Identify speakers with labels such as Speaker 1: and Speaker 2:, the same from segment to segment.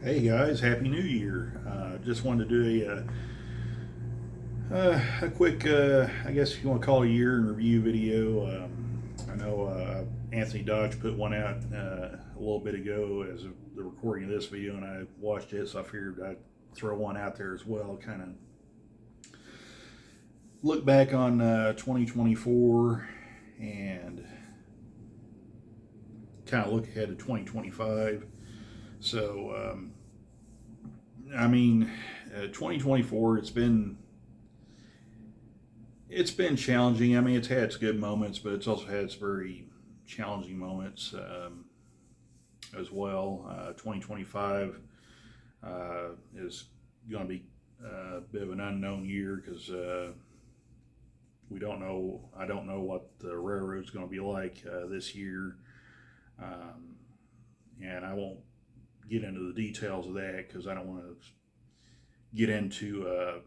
Speaker 1: Hey guys, Happy New Year. Just wanted to do a quick, I guess if you want to call it a year in review video. I know Anthony Dodge put one out a little bit ago as of the recording of this video, and I watched it, so I figured I'd throw one out there as well. Kind of look back on 2024 and kind of look ahead to 2025. So, 2024. It's been challenging. I mean, it's had its good moments, but it's also had its very challenging moments as well. 2025 is going to be a bit of an unknown year because we don't know. I don't know what the railroad's going to be like this year, um, and I won't get into the details of that because I don't want to get into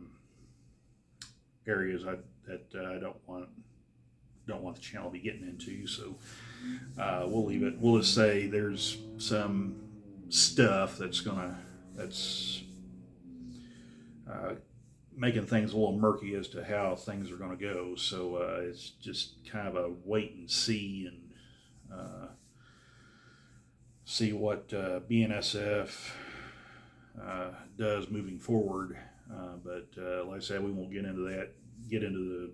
Speaker 1: areas that I don't want the channel to be getting into. So we'll leave it. We'll just say there's some stuff that's uh, making things a little murky as to how things are going to go. So it's just kind of a wait and see and see what BNSF does moving forward. But like I said, we won't get into that. Get into the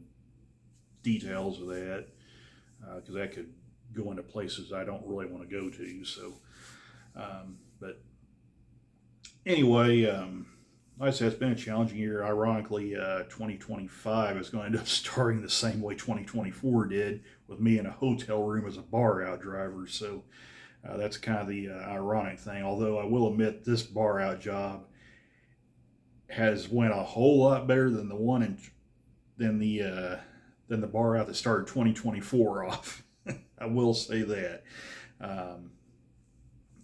Speaker 1: details of that because that could go into places I don't really want to go to. So, but anyway, like I said, it's been a challenging year. Ironically, 2025 is going to end up starting the same way 2024 did, with me in a hotel room as a bar out driver. So that's kind of the ironic thing. Although I will admit, this bar out job has went a whole lot better than the one in than the bar out that started 2024 off. I will say that. Um,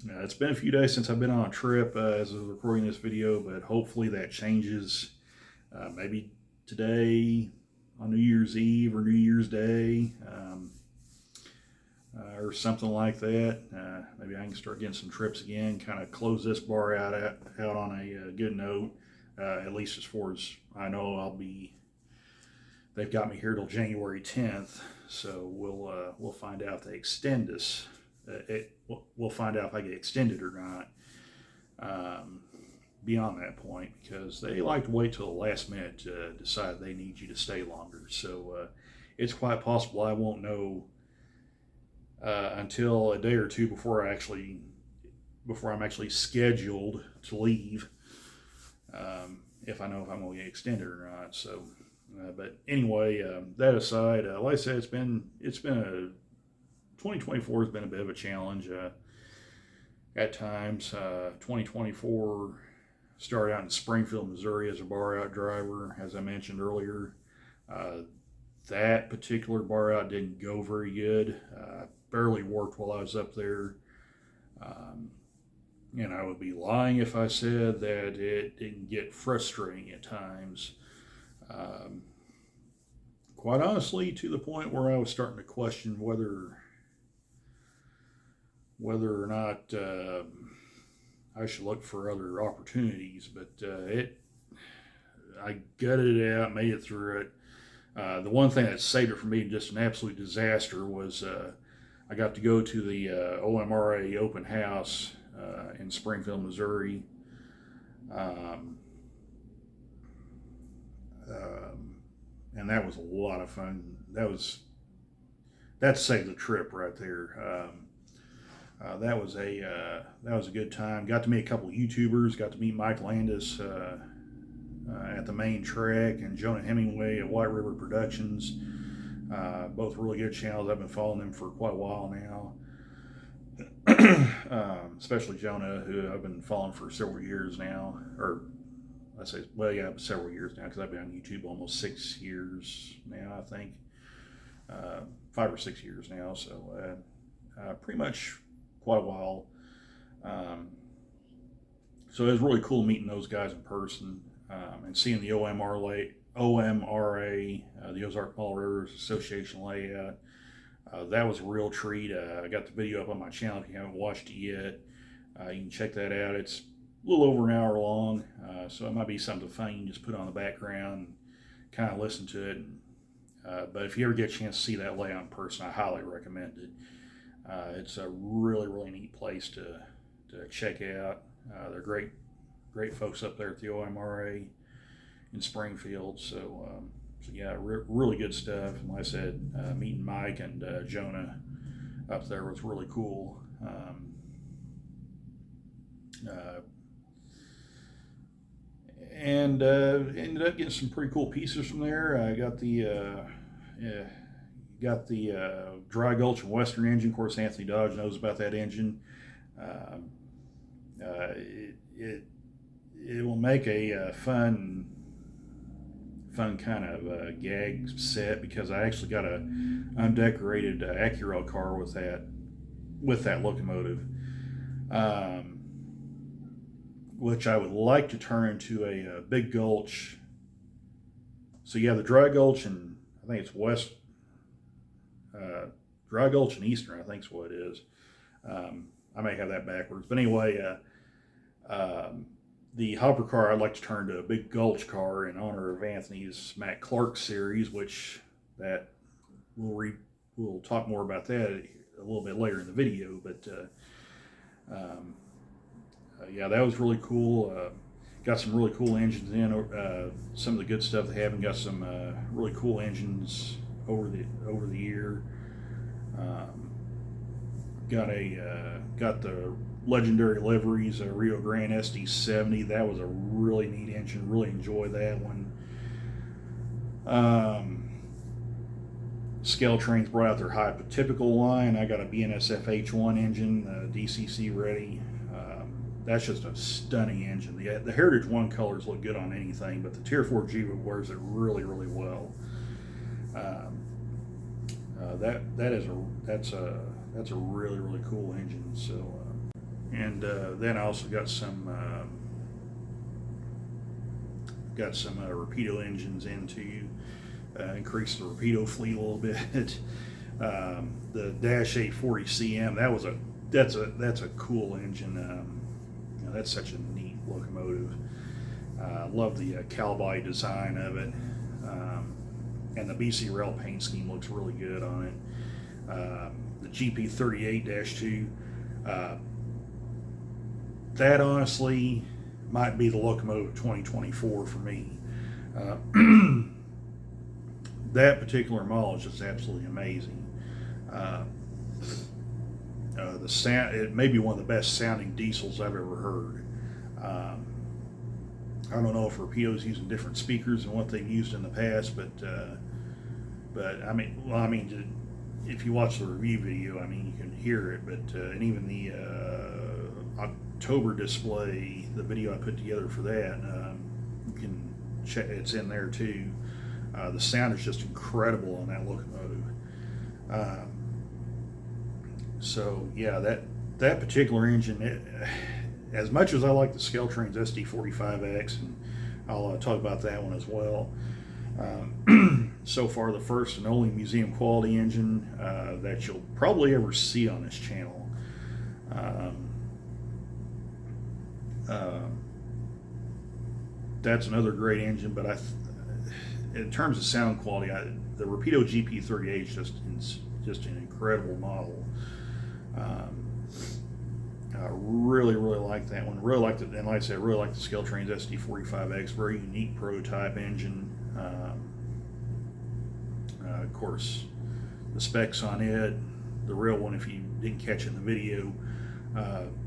Speaker 1: it's been a few days since I've been on a trip as of recording this video, but hopefully that changes. Maybe today on New Year's Eve or New Year's Day. Or something like that. Maybe I can start getting some trips again, kind of close this bar out on a good note. At least as far as I know, they've got me here till January 10th, so we'll find out if they extend us. We'll find out if I get extended or not beyond that point, because they like to wait till the last minute to decide they need you to stay longer. So it's quite possible I won't know until a day or two before I'm actually scheduled to leave. If I know if I'm going to get extended or not. So, but anyway, that aside, like I said, it's been a 2024 has been a bit of a challenge at times. 2024 started out in Springfield, Missouri, as a bar out driver, as I mentioned earlier. Uh, that particular bar out didn't go very good. Barely worked while I was up there. Um, and I would be lying if I said that it didn't get frustrating at times. Um, Quite honestly, to the point where I was starting to question whether or not I should look for other opportunities. But I gutted it out, made it through it. The one thing that saved it from being just an absolute disaster was I got to go to the OMRA open house in Springfield, Missouri. Um, um, and that was a lot of fun. That saved the trip right there. That was a good time. Got to meet a couple of YouTubers. Got to meet Mike Landis at the main track and Jonah Hemingway at White River Productions. Both really good channels. I've been following them for quite a while now. Especially Jonah, who I've been following for several years now, or I say, well, yeah, several years now, because I've been on YouTube almost 6 years now, I think, 5 or 6 years now. So pretty much quite a while. Um, so it was really cool meeting those guys in person and seeing the OMRA, the Ozark Mall Railroaders Association layout. That was a real treat. I got the video up on my channel if you haven't watched it yet. You can check that out. It's little over an hour long, so it might be something fun you can just put on the background and kind of listen to it. But if you ever get a chance to see that layout in person, I highly recommend it. It's a really, really neat place to check out. They're great folks up there at the OMRA in Springfield. So yeah, really good stuff. And like I said, meeting Mike and Jonah up there was really cool. And ended up getting some pretty cool pieces from there. I got the Dry Gulch and Western engine. Of course, Anthony Dodge knows about that engine. It will make a fun kind of gag set, because I actually got a undecorated Acura car with that locomotive, which I would like to turn into a big gulch. So yeah, the Dry Gulch, and I think it's Dry Gulch and Eastern, I think is what it is. I may have that backwards, but anyway, the hopper car I'd like to turn to a big gulch car in honor of Anthony's Matt Clark series, which that we'll talk more about that a little bit later in the video. But yeah, that was really cool. Got some really cool engines in. Some of the good stuff they have, and got some really cool engines over the year. Got the legendary liveries, Rio Grande SD70. That was a really neat engine. Really enjoy that one. Scale Trains brought out their hypotypical line. I got a BNSF H1 engine, DCC ready. That's just a stunning engine. The Heritage 1 colors look good on anything, but the Tier 4 Jiva wears it really, really well. That's a really, really cool engine. So, and then I also got some Rapido engines in to increase the Rapido fleet a little bit. The Dash 840 CM, that's a cool engine. That's such a neat locomotive. Love the cowboy design of it, and the BC Rail paint scheme looks really good on it. The GP38-2, that honestly might be the locomotive of 2024 for me. That particular model is just absolutely amazing. The sound, it may be one of the best sounding diesels I've ever heard. I don't know if Rapido's using different speakers than what they've used in the past, but if you watch the review video, you can hear it. But and even the October display, the video I put together for that, you can check. It's in there too. The sound is just incredible on that locomotive. So yeah, that particular engine, as much as I like the Scale Trains SD45X, and I'll talk about that one as well. So far, the first and only museum quality engine that you'll probably ever see on this channel. That's another great engine, but in terms of sound quality, the Rapido GP38 is just an incredible model. I really, really like that one. Really liked it, and like I said, really like the Scale Trains SD45X. Very unique prototype engine. Of course, the specs on it, the real one, if you didn't catch it in the video,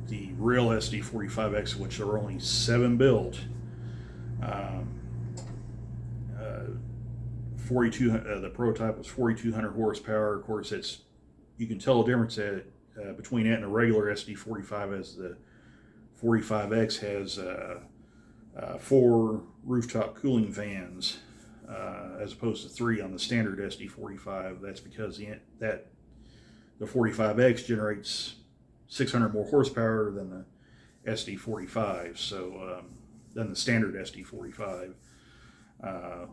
Speaker 1: the real SD45X, which there were only 7 built, 42. The prototype was 4,200 horsepower. Of course, you can tell the difference between it and a regular SD45, as the 45X has 4 rooftop cooling fans as opposed to 3 on the standard SD45. That's because the 45X generates 600 more horsepower than the SD45, so than the standard SD45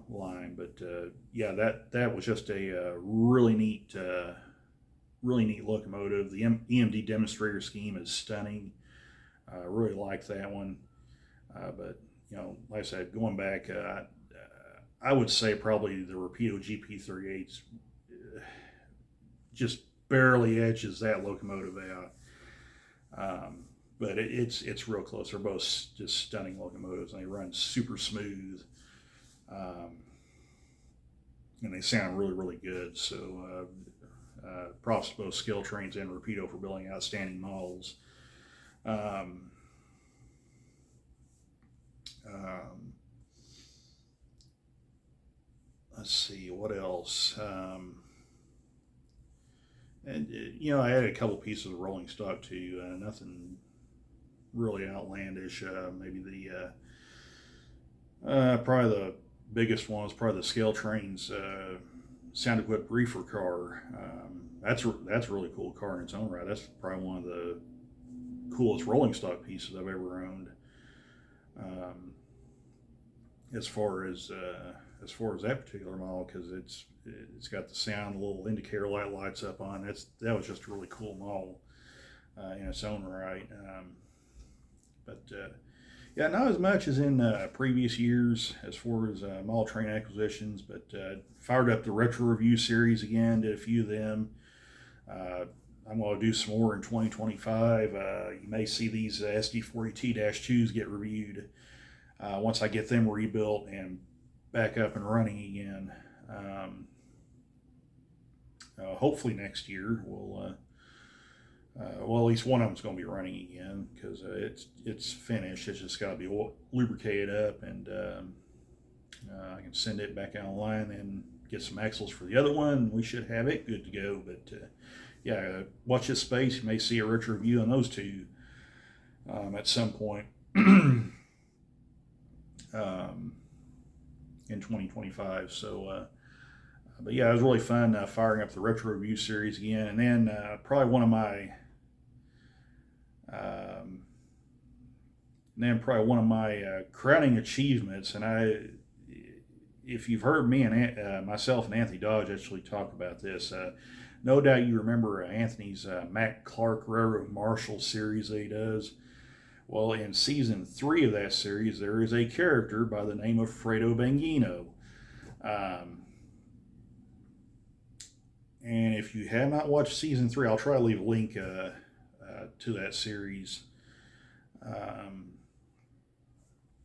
Speaker 1: line. But yeah, that was just a really neat locomotive. The EMD demonstrator scheme is stunning. I really like that one. But like I said, going back, I would say probably the Rapido GP38 just barely edges that locomotive out. But it's real close. They're both just stunning locomotives, and they run super smooth, and they sound really, really good. So props to both Skill Trains and Rapido for building outstanding models. Um, um, let's see what else. And I had a couple pieces of rolling stock too. Nothing really outlandish. Maybe probably the biggest one was probably the Scale Trains sound equipped reefer car. That's a really cool car in its own right. That's probably one of the coolest rolling stock pieces I've ever owned. Um, as far as that particular model, because it's got the sound, the little indicator light lights up on. That was just a really cool model in its own right. But yeah, not as much as in previous years as far as model train acquisitions, but fired up the retro review series again, did a few of them. I'm going to do some more in 2025. You may see these SD40T-2s get reviewed once I get them rebuilt and back up and running again. Hopefully next year well, at least one of them's going to be running again, because it's finished. It's just got to be lubricated up, and I can send it back online and get some axles for the other one. We should have it good to go. But yeah, watch this space. You may see a retro review on those two at some point in 2025. So but yeah, it was really fun firing up the retro review series again. And then probably one of my crowning achievements, and if you've heard me and myself and Anthony Dodge actually talk about this, no doubt you remember Anthony's Mac Clark Railroad Marshal series that he does. Well, in season 3 of that series, there is a character by the name of Fredo Bangino. And if you have not watched season 3, I'll try to leave a link to that series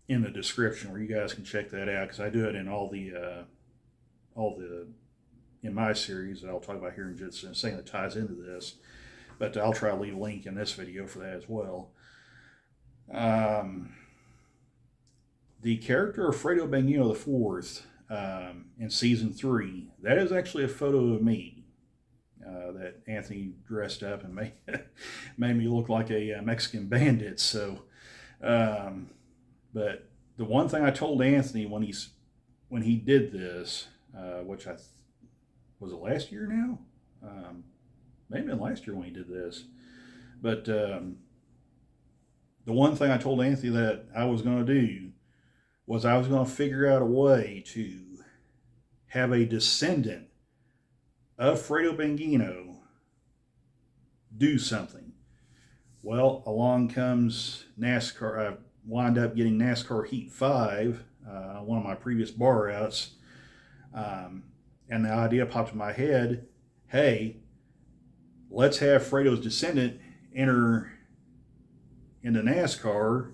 Speaker 1: in the description, where you guys can check that out, because I do it in all the in my series that I'll talk about here in just a second that ties into this. But I'll try to leave a link in this video for that as well. The character of Fredo Bangino IV in season 3, that is actually a photo of me that Anthony dressed up and made me look like a Mexican bandit. So, but the one thing I told Anthony when he did this, which was it last year now? Maybe last year when he did this, but the one thing I told Anthony that I was going to do was I was going to figure out a way to have a descendant of Fredo Bangino do something. Well, along comes NASCAR. I wind up getting NASCAR Heat 5, one of my previous bar routes, and the idea popped in my head, hey, let's have Fredo's descendant enter into NASCAR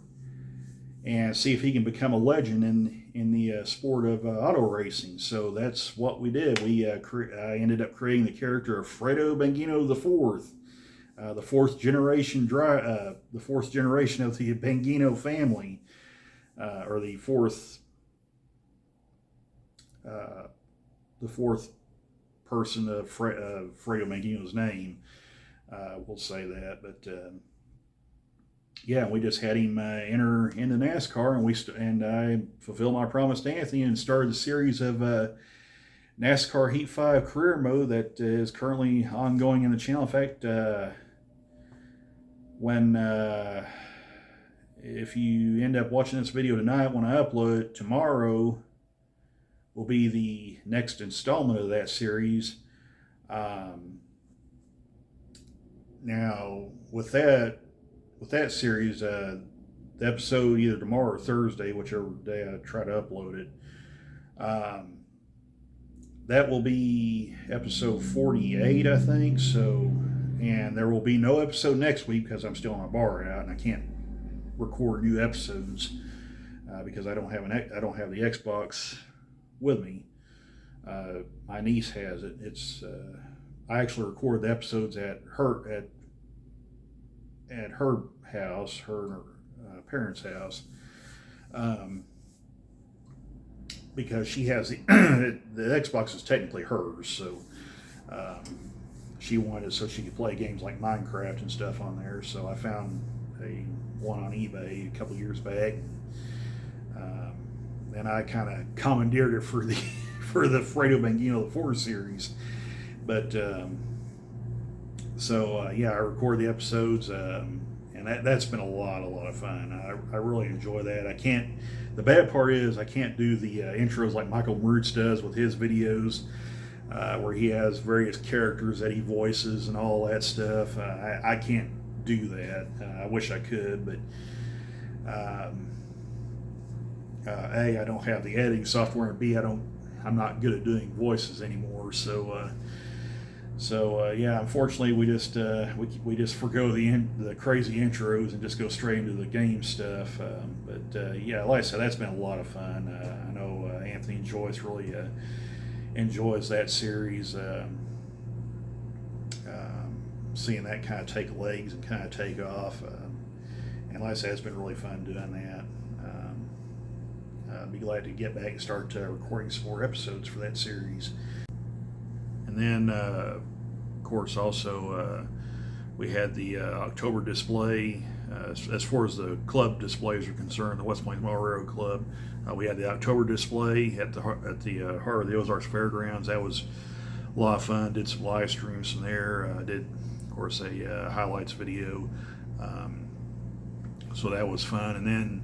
Speaker 1: and see if he can become a legend in the sport of auto racing. So that's what we did. I ended up creating the character of Fredo Bangino IV, the fourth generation of the Bangino family, or the fourth person of Fredo Bangino's name. We'll say that, but. Yeah, we just had him enter into NASCAR, and I fulfilled my promise to Anthony and started the series of NASCAR Heat 5 career mode that is currently ongoing in the channel. In fact, if you end up watching this video tonight, when I upload it, tomorrow will be the next installment of that series. Now, with that series, the episode either tomorrow or Thursday, whichever day I try to upload it. That will be episode 48, I think. So, and there will be no episode next week because I'm still on a bar out and I can't record new episodes because I don't have the Xbox with me. My niece has it. I actually record the episodes at her house, her parents' house, because she has the Xbox is technically hers, so she wanted it so she could play games like Minecraft and stuff on there. So I found one on eBay a couple years back, and I kind of commandeered it for the Fredo Bangino the 4 series. But yeah, I record the episodes, and that's been a lot of fun. I really enjoy that. The bad part is I can't do the intros like Michael Mertz does with his videos, where he has various characters that he voices and all that stuff. I can't do that. I wish I could, but A, I don't have the editing software, and B, I'm not good at doing voices anymore. So yeah, unfortunately, we just forgo the crazy intros and just go straight into the game stuff. But yeah, like I said, that's been a lot of fun. I know Anthony and Joyce really enjoys that series. Seeing that kind of take legs and kind of take off, and like I said, it's been really fun doing that. I'd be glad to get back and start recording some more episodes for that series. And then, of course, also we had the October display. As far as the club displays are concerned, the West Plains Motor Railroad Club, we had the October display at the Heart of the Ozarks Fairgrounds. That was a lot of fun. Did some live streams from there. Did, of course, a highlights video. So that was fun. And then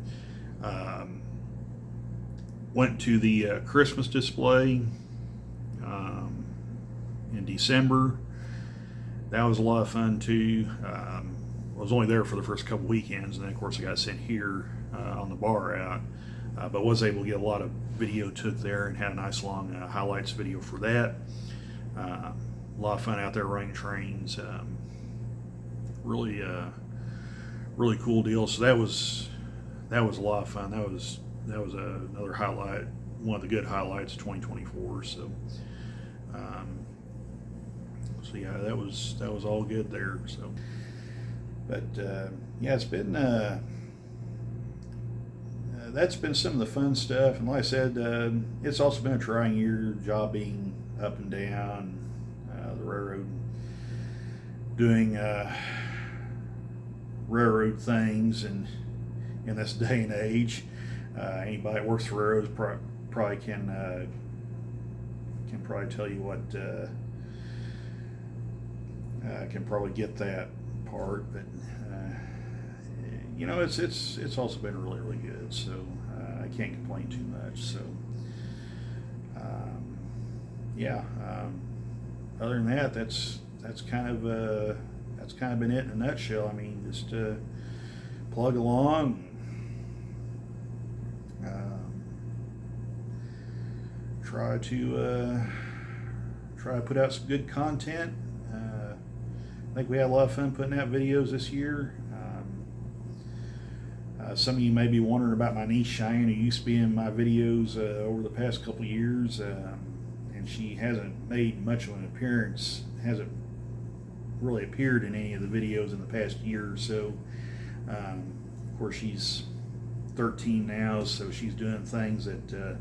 Speaker 1: went to the Christmas display in December. That was a lot of fun too. I was only there for the first couple weekends, and then of course I got sent here on the bar out, but was able to get a lot of video took there and had a nice long highlights video for that. A lot of fun out there running trains. Really cool deal. So that was a lot of fun. That was another highlight, one of the good highlights of 2024. So yeah, that was all good there. So, but yeah, it's been that's been some of the fun stuff. And like I said, it's also been a trying year, job being up and down, the railroad doing railroad things, and in this day and age, anybody that works for railroads probably can probably tell you what. Can probably get that part, but you know, it's also been really good. So I can't complain too much. So yeah. Other than that, that's kind of been it in a nutshell. I mean, just plug along. Try to put out some good content. I think we had a lot of fun putting out videos this year. Some of you may be wondering about my niece Cheyenne, who used to be in my videos over the past couple years, and she hasn't made much of an appearance, hasn't really appeared in any of the videos in the past year or so. Of course, she's 13 now, so she's doing things that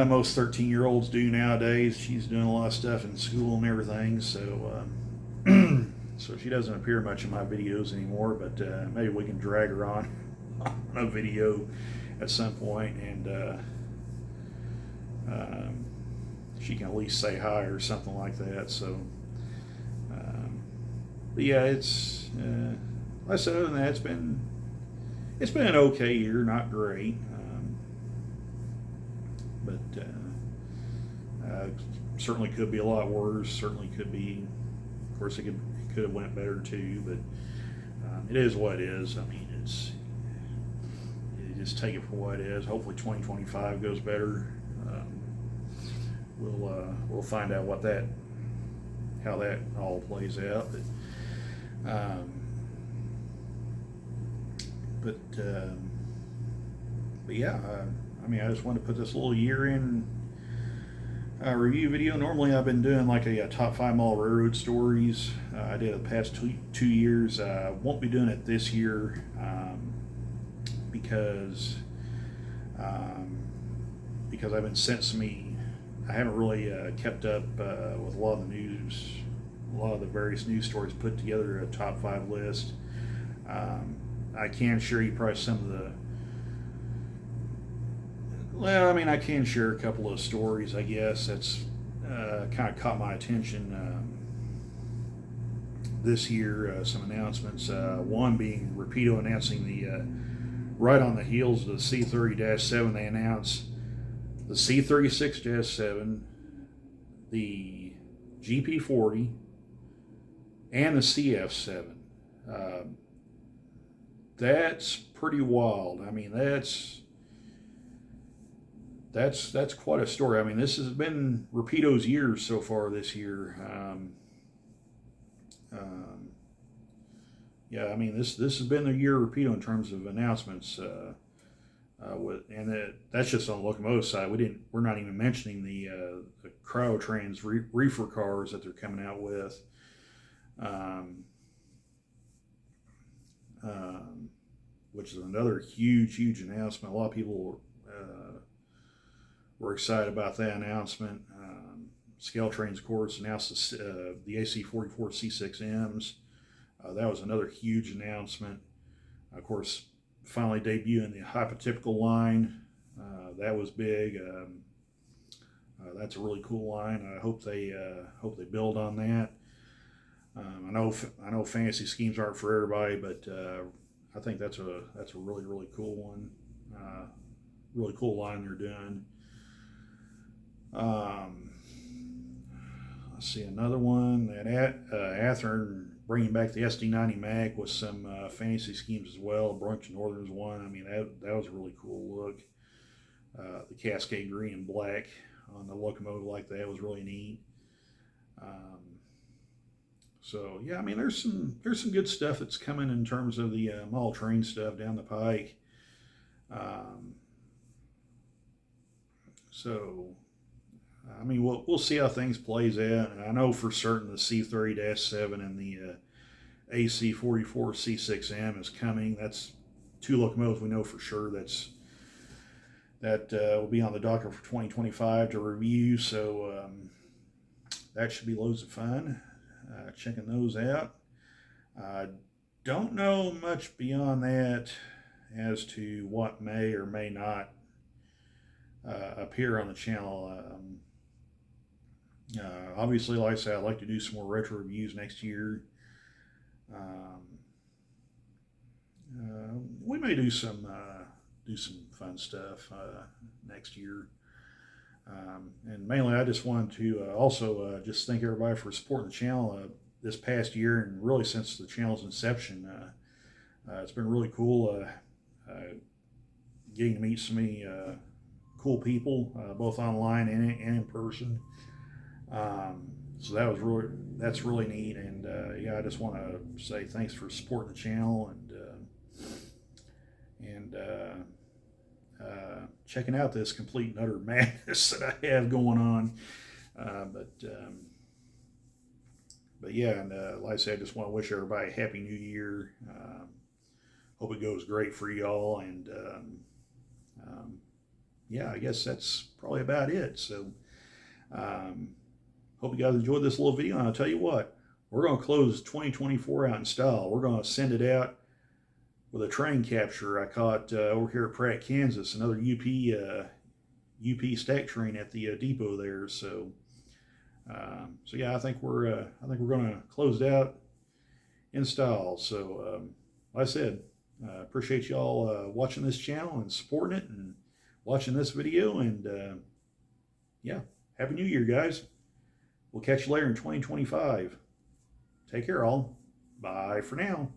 Speaker 1: most 13-year-olds do nowadays. She's doing a lot of stuff in school and everything, so so she doesn't appear much in my videos anymore, but maybe we can drag her on a video at some point, and she can at least say hi or something like that. So but yeah, it's like I said, other than that, it's been an okay year, not great. But certainly could be a lot worse. Certainly could be. Of course, it could have went better too. But it is what it is. I mean, you just take it for what it is. Hopefully 2025 goes better. We'll find out how that all plays out. But yeah, I mean, I just wanted to put this little year-end review video. Normally, I've been doing like a top 5 mile railroad stories. I did it the past 2 years. Won't be doing it this year because I've been sent I haven't really kept up with a lot of the news, a lot of the various news stories, put together a top 5 list. I can share you probably some of the. Well, I mean, I can share a couple of stories, I guess, that's kind of caught my attention this year. Some announcements. One being Rapido announcing right on the heels of the C30-7, they announced the C36-7, the GP40, and the CF7. That's pretty wild. I mean, that's quite a story. I mean, this has been Rapido's years so far this year. Yeah, I mean, this has been the year of Rapido in terms of announcements. That's just on the locomotive side. We're not even mentioning the Cryotrans reefer cars that they're coming out with. Which is another huge announcement. A lot of people were excited about that announcement. Scale Trains, of course, announced the AC44 C6Ms. That was another huge announcement. Of course, finally debuting the hypotypical line. That was big. That's a really cool line. I hope they build on that. I know fantasy schemes aren't for everybody, but I think that's a really cool one. Really cool line they're doing. Let's see, another one that Athearn bringing back the SD90 Mag with some fantasy schemes as well. Burlington Northern's one. I mean, that was a really cool look. The Cascade green and black on the locomotive like that was really neat. So yeah, I mean, there's some good stuff that's coming in terms of the model train stuff down the pike. So I mean, we'll see how things plays out. And I know for certain the C30-7 and the AC44 C6M is coming. That's 2 locomotives we know for sure. That will be on the docket for 2025 to review. So that should be loads of fun. Checking those out. Don't know much beyond that as to what may or may not appear on the channel. Obviously, like I said, I'd like to do some more retro reviews next year. We may do some fun stuff next year. And mainly, I just wanted to also just thank everybody for supporting the channel this past year, and really since the channel's inception. It's been really cool getting to meet so many cool people, both online and in person. So that's really neat, and yeah, I just want to say thanks for supporting the channel and checking out this complete and utter madness that I have going on. But yeah, and like I said, I just want to wish everybody a happy new year. Hope it goes great for y'all, and yeah, I guess that's probably about it. So hope you guys enjoyed this little video, and I'll tell you what, we're going to close 2024 out in style. We're going to send it out with a train capture I caught over here at Pratt, Kansas, another UP stack train at the depot there. So yeah, I think we're going to close it out in style. So like I said, appreciate y'all watching this channel and supporting it and watching this video. And yeah, happy New Year, guys. We'll catch you later in 2025. Take care, all. Bye for now.